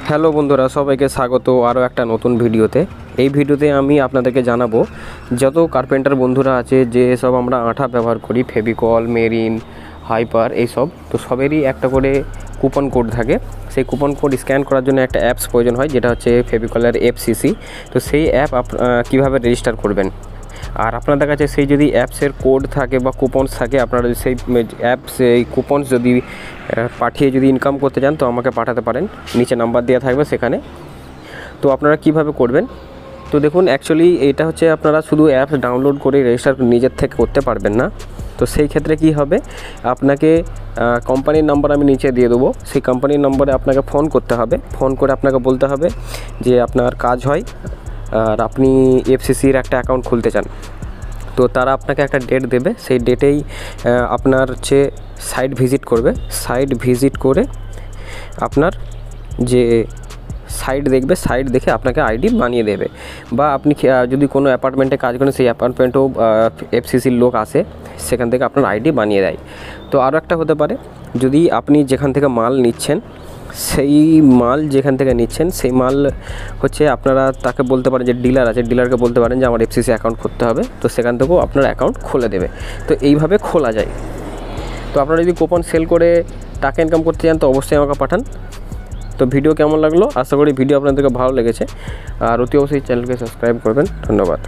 Hello বন্ধুরা, সবাইকে স্বাগত আরও একটা নতুন ভিডিওতে। এই ভিডিওতে আমি আপনাদেরকে জানাবো যত কার্পেন্টার বন্ধুরা আছে যে সব আমরা আঠা ব্যবহার করি, ফেভিকল, মেরিন, হাইপার, এইসব তো সবেরই একটা করে কুপন কোড থাকে। সেই কুপন কোড স্ক্যান করার জন্য একটা অ্যাপস প্রয়োজন হয়, যেটা হচ্ছে ফেভিকলের FCC। তো সেই অ্যাপ কীভাবে রেজিস্টার করবেন, আর আপনাদের কাছে সেই যদি অ্যাপসের কোড থাকে বা কুপনস থাকে, আপনারা যদি সেই অ্যাপস এই কুপনস যদি পাঠিয়ে যদি ইনকাম করতে চান তো আমাকে পাঠাতে পারেন, নিচে নাম্বার দেওয়া থাকবে সেখানে। তো আপনারা কিভাবে করবেন, তো দেখুন অ্যাকচুয়ালি এটা হচ্ছে আপনারা শুধু অ্যাপস ডাউনলোড করে রেজিস্টার নিজের থেকে করতে পারবেন না। তো সেই ক্ষেত্রে কি হবে, আপনাকে কোম্পানির নাম্বার আমি নিচে দিয়ে দেবো, সেই কোম্পানির নম্বরে আপনাকে ফোন করতে হবে। ফোন করে আপনাকে বলতে হবে যে আপনার কাজ হয় আর আপনি FCCর একটা অ্যাকাউন্ট খুলতে চান। তো তারা আপনাকে একটা ডেট দেবে, সেই ডেটেই আপনার হচ্ছে সাইট ভিজিট করবে। সাইট ভিজিট করে আপনার যে সাইট দেখবে, সাইট দেখে আপনাকে আইডি বানিয়ে দেবে। বা আপনি যদি কোনো অ্যাপার্টমেন্টে কাজ করেন, সেই অ্যাপার্টমেন্টেও FCCর লোক আসে, সেখান থেকে আপনার আইডি বানিয়ে দেয়। তো আরও একটা হতে পারে, যদি আপনি যেখান থেকে মাল নিচ্ছেন, সেই মাল যেখান থেকে নিচ্ছেন সেই মাল হচ্ছে আপনারা তাকে বলতে পারেন, যে ডিলার আছে ডিলারকে বলতে পারেন যে আমার FCC অ্যাকাউন্ট করতে হবে, তো সেখান থেকেও আপনার অ্যাকাউন্ট খুলে দেবে। তো এইভাবে খোলা যায়। তো আপনারা যদি কুপন সেল করে টাকা ইনকাম করতে চান তো অবশ্যই আমাকে পাঠান। তো ভিডিও কেমন লাগলো, আশা করি ভিডিও আপনাদেরকে ভালো লেগেছে, আর অতি অবশ্যই চ্যানেলকে সাবস্ক্রাইব করবেন। ধন্যবাদ।